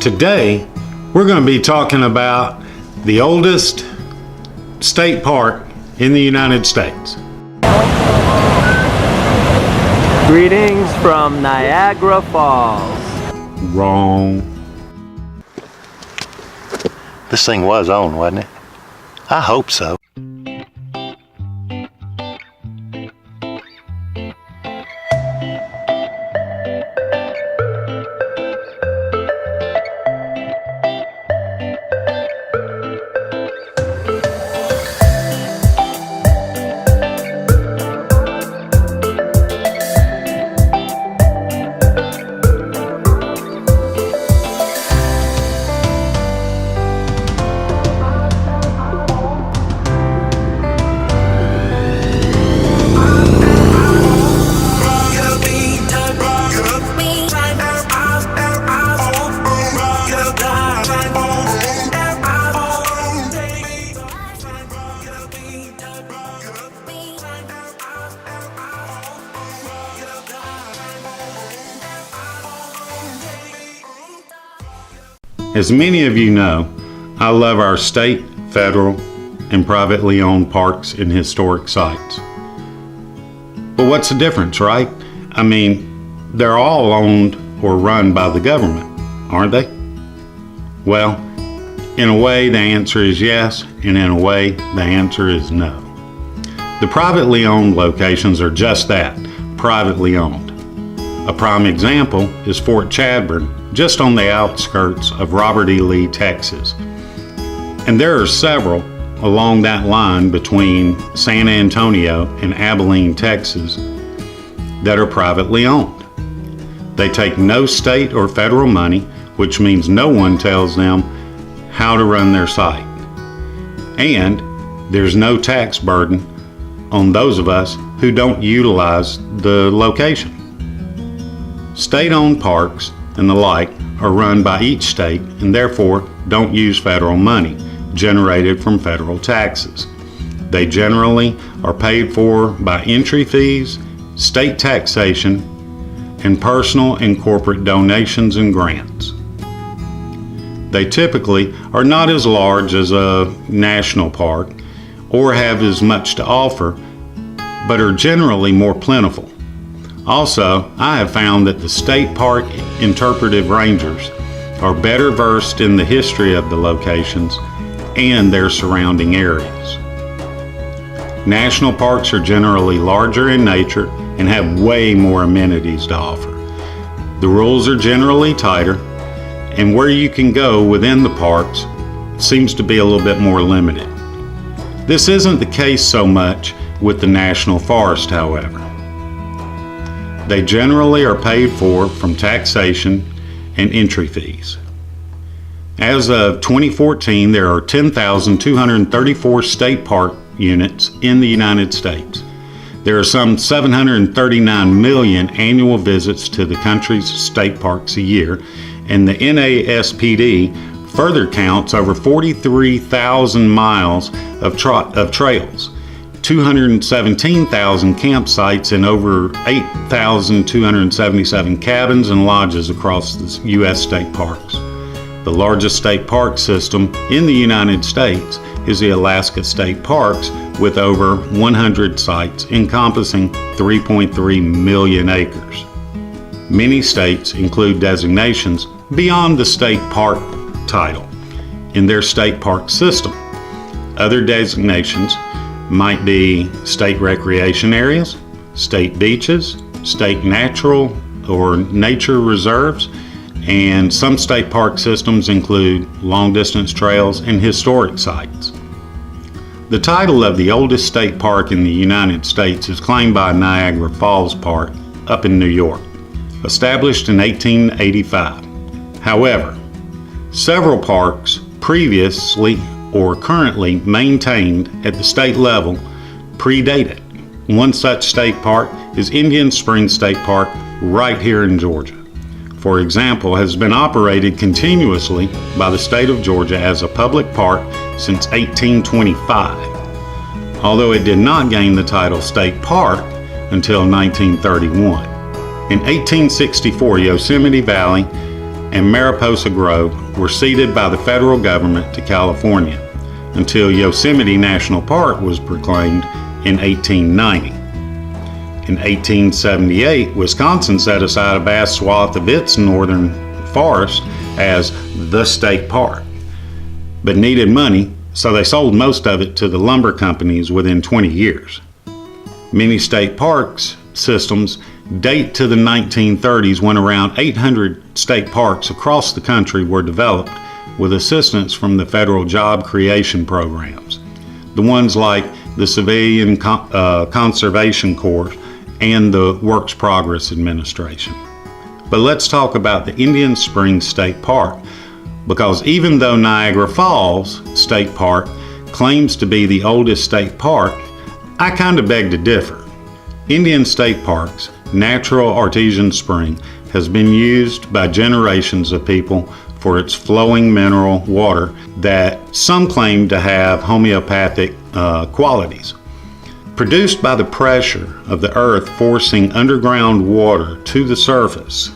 Today, we're going to be talking about the oldest state park in the United States. Greetings from Niagara Falls. Wrong. This thing was owned, wasn't it? I hope so. As many of you know, I love our state, federal, and privately owned parks and historic sites. But what's the difference, right? I mean, they're all owned or run by the government, aren't they? Well, in a way the answer is yes, and in a way the answer is no. The privately owned locations are just that, privately owned. A prime example is Fort Chadbourne, just on the outskirts of Robert E. Lee, Texas. And there are several along that line between San Antonio and Abilene, Texas, that are privately owned. They take no state or federal money, which means no one tells them how to run their site. And there's no tax burden on those of us who don't utilize the location. State-owned parks and the like are run by each state and therefore don't use federal money generated from federal taxes. They generally are paid for by entry fees, state taxation, and personal and corporate donations and grants. They typically are not as large as a national park or have as much to offer, but are generally more plentiful. Also, I have found that the state park interpretive rangers are better versed in the history of the locations and their surrounding areas. National parks are generally larger in nature and have way more amenities to offer. The rules are generally tighter, and where you can go within the parks seems to be a little bit more limited. This isn't the case so much with the national forest, however. They generally are paid for from taxation and entry fees. As of 2014, there are 10,234 state park units in the United States. There are some 739 million annual visits to the country's state parks a year, and the NASPD further counts over 43,000 miles of trails, 217,000 campsites, and over 8,277 cabins and lodges across the U.S. state parks. The largest state park system in the United States is the Alaska State Parks, with over 100 sites encompassing 3.3 million acres. Many states include designations beyond the state park title in their state park system. Other designations might be state recreation areas, state beaches, state natural or nature reserves, and some state park systems include long-distance trails and historic sites. The title of the oldest state park in the United States is claimed by Niagara Falls Park up in New York, established in 1885. However, several parks previously or currently maintained at the state level predate it. One such state park is Indian Springs State Park right here in Georgia. For example, has been operated continuously by the state of Georgia as a public park since 1825, although it did not gain the title state park until 1931. In 1864, Yosemite Valley and Mariposa Grove were ceded by the federal government to California until Yosemite National Park was proclaimed in 1890. In 1878, Wisconsin set aside a vast swath of its northern forest as the state park, but needed money, so they sold most of it to the lumber companies within 20 years. Many state parks systems date to the 1930s, when around 800 state parks across the country were developed with assistance from the federal job creation programs, the ones like the Civilian Conservation Corps and the Works Progress Administration. But let's talk about the Indian Springs State Park, because even though Niagara Falls State Park claims to be the oldest state park, I kind of beg to differ. Indian State Park's natural artesian spring has been used by generations of people for its flowing mineral water that some claim to have homeopathic qualities. Produced by the pressure of the earth forcing underground water to the surface,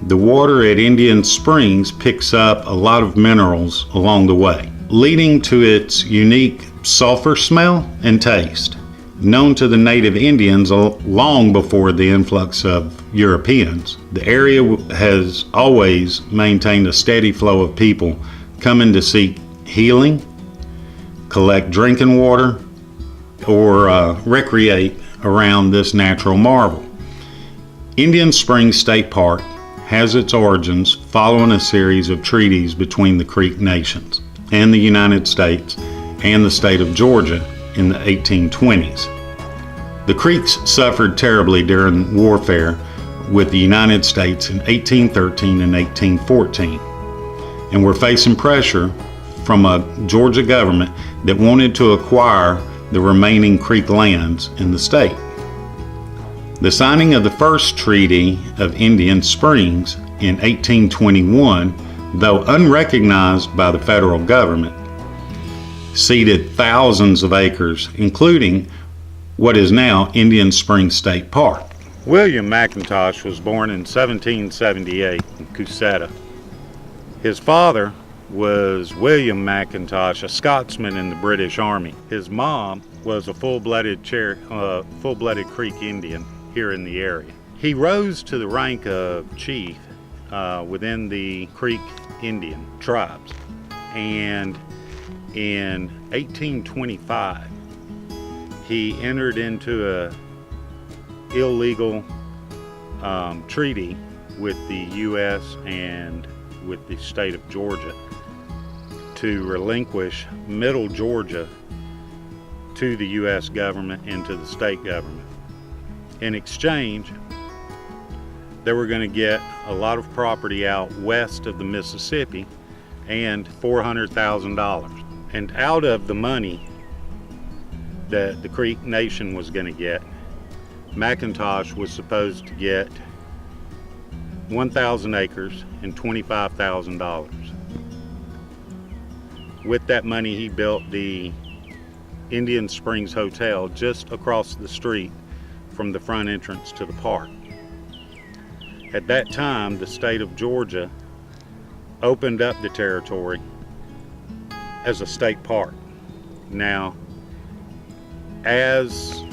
the water at Indian Springs picks up a lot of minerals along the way, leading to its unique sulfur smell and taste. Known to the native Indians long before the influx of Europeans, the area has always maintained a steady flow of people coming to seek healing, collect drinking water, or recreate around this natural marvel. Indian Springs State Park has its origins following a series of treaties between the Creek nations and the United States and the state of Georgia in the 1820s. The Creeks suffered terribly during warfare with the United States in 1813 and 1814, and were facing pressure from a Georgia government that wanted to acquire the remaining Creek lands in the state. The signing of the first Treaty of Indian Springs in 1821, though unrecognized by the federal government, ceded thousands of acres, including what is now Indian Springs State Park. William McIntosh was born in 1778 in Cousetta. His father was William McIntosh, a Scotsman in the British Army. His mom was a full-blooded Creek Indian here in the area. He rose to the rank of chief within the Creek Indian tribes, and in 1825 he entered into a illegal treaty with the U.S. and with the state of Georgia to relinquish Middle Georgia to the U.S. government and to the state government. In exchange, they were going to get a lot of property out west of the Mississippi and $400,000. And out of the money that the Creek Nation was going to get, McIntosh was supposed to get 1,000 acres and $25,000. With that money, he built the Indian Springs Hotel just across the street from the front entrance to the park. At that time, the state of Georgia opened up the territory as a state park. Now, as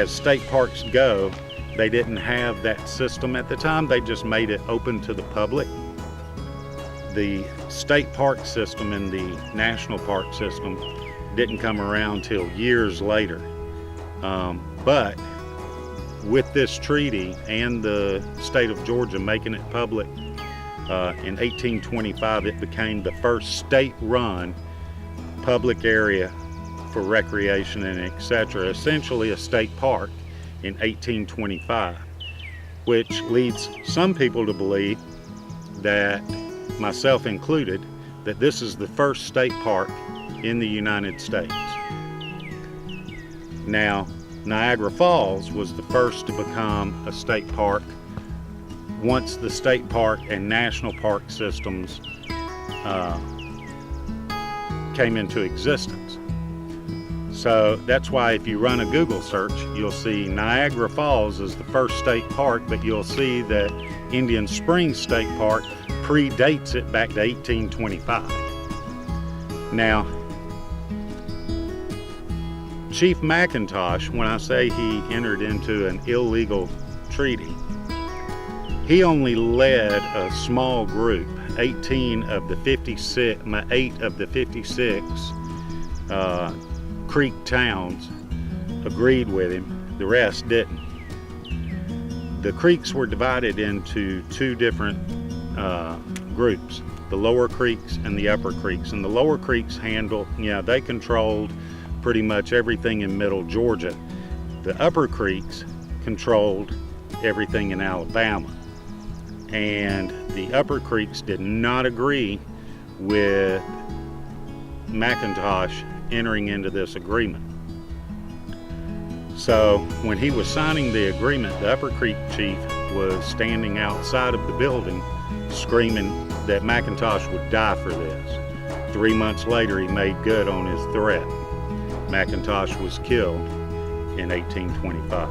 state parks go, they didn't have that system at the time. They just made it open to the public. The state park system and the national park system didn't come around till years later. But with this treaty and the state of Georgia making it public in 1825, it became the first state-run public area for recreation and etc., essentially a state park in 1825, which leads some people to believe, that myself included, that this is the first state park in the United States. Now, Niagara Falls was the first to become a state park once the state park and national park systems came into existence. So that's why if you run a Google search, you'll see Niagara Falls as the first state park, but you'll see that Indian Springs State Park predates it back to 1825. Now, Chief McIntosh, when I say he entered into an illegal treaty, he only led a small group. 8 of the 56 Creek towns agreed with him. The rest didn't. The creeks were divided into two different groups, the lower creeks and the upper creeks. And the lower creeks they controlled pretty much everything in middle Georgia. The upper creeks controlled everything in Alabama. And the upper creeks did not agree with McIntosh entering into this agreement. So when he was signing the agreement, the Upper Creek chief was standing outside of the building screaming that McIntosh would die for this. 3 months later, he made good on his threat. McIntosh was killed in 1825.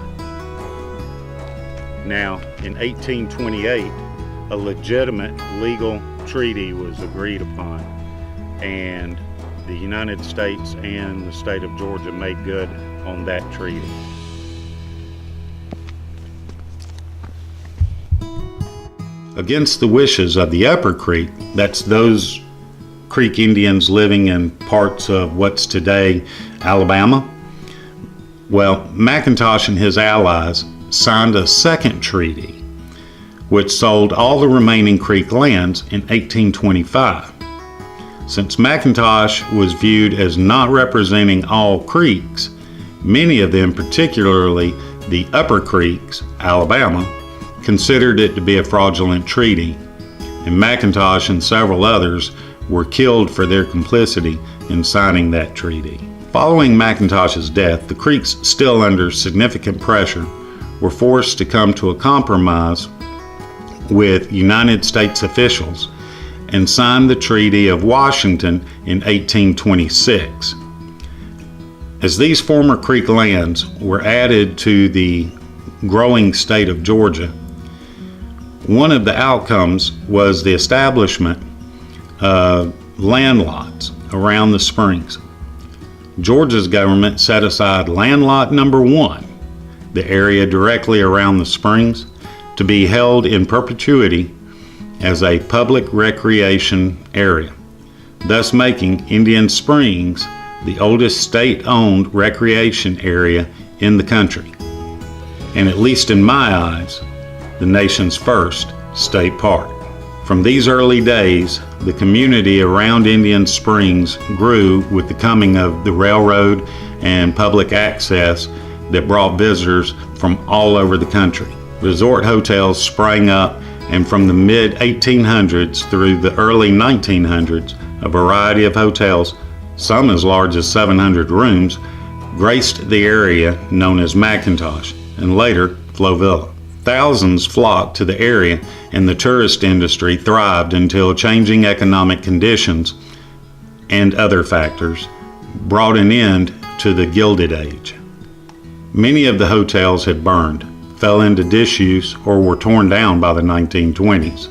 Now, in 1828, a legitimate legal treaty was agreed upon, and the United States and the state of Georgia made good on that treaty. Against the wishes of the Upper Creek, that's those Creek Indians living in parts of what's today Alabama, well, McIntosh and his allies signed a second treaty, which sold all the remaining Creek lands in 1825. Since McIntosh was viewed as not representing all Creeks, many of them, particularly the Upper Creeks, Alabama, considered it to be a fraudulent treaty, and McIntosh and several others were killed for their complicity in signing that treaty. Following McIntosh's death, the Creeks, still under significant pressure, were forced to come to a compromise with United States officials and signed the Treaty of Washington in 1826. As these former Creek lands were added to the growing state of Georgia, one of the outcomes was the establishment of land lots around the springs. Georgia's government set aside land lot number 1, the area directly around the springs, to be held in perpetuity as a public recreation area, thus making Indian Springs the oldest state-owned recreation area in the country, and at least in my eyes, the nation's first state park. From these early days, the community around Indian Springs grew with the coming of the railroad and public access that brought visitors from all over the country. Resort hotels sprang up, and from the mid-1800s through the early 1900s, a variety of hotels, some as large as 700 rooms, graced the area known as McIntosh and later Flovilla. Thousands flocked to the area, and the tourist industry thrived until changing economic conditions and other factors brought an end to the Gilded Age. Many of the hotels had burned, fell into disuse, or were torn down by the 1920s.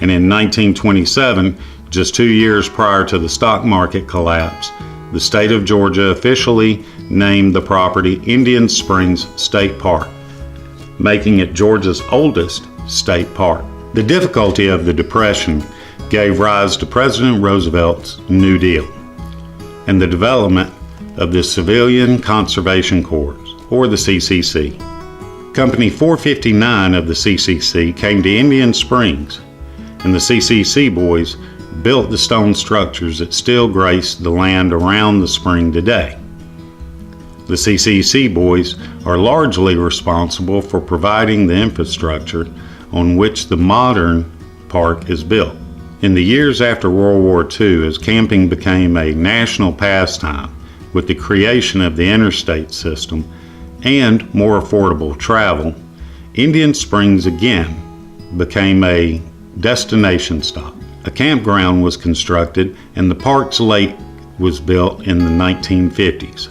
And in 1927, just 2 years prior to the stock market collapse, the state of Georgia officially named the property Indian Springs State Park, making it Georgia's oldest state park. The difficulty of the Depression gave rise to President Roosevelt's New Deal and the development of the Civilian Conservation Corps, or the CCC. Company 459 of the CCC came to Indian Springs, and the CCC boys built the stone structures that still grace the land around the spring today. The CCC boys are largely responsible for providing the infrastructure on which the modern park is built. In the years after World War II, as camping became a national pastime with the creation of the interstate system and more affordable travel, Indian Springs again became a destination stop. A campground was constructed, and the park's lake was built in the 1950s.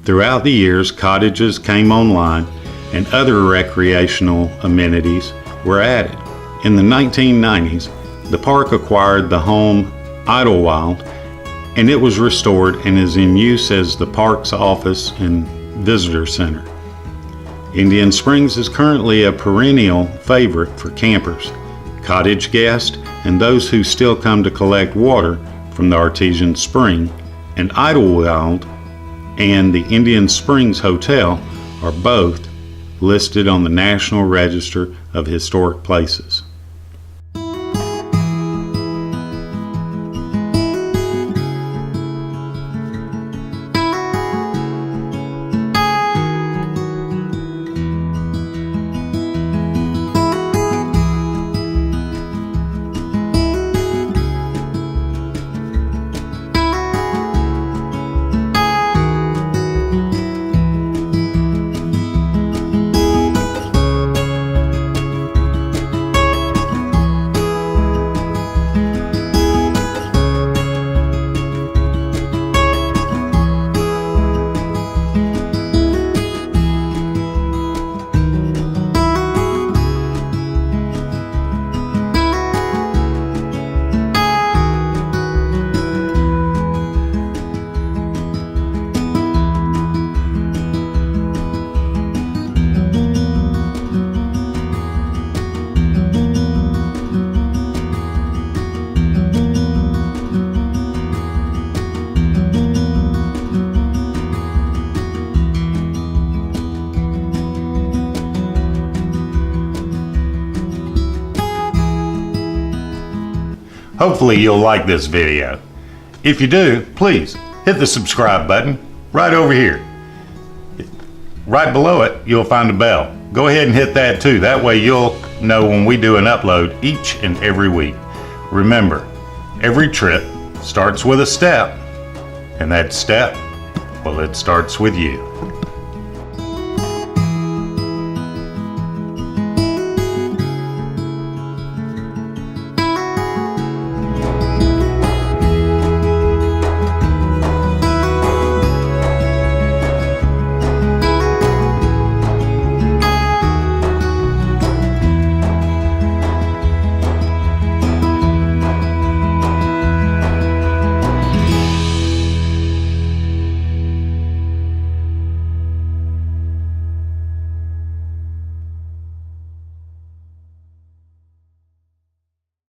Throughout the years, cottages came online and other recreational amenities were added. In the 1990s, the park acquired the home Idlewild, and it was restored and is in use as the park's office and visitor center. Indian Springs is currently a perennial favorite for campers, cottage guests, and those who still come to collect water from the artesian spring, and Idlewild and the Indian Springs Hotel are both listed on the National Register of Historic Places. Hopefully you'll like this video. If you do, please hit the subscribe button right over here. Right below it, you'll find a bell. Go ahead and hit that too. That way you'll know when we do an upload each and every week. Remember, every trip starts with a step, and that step, well, it starts with you.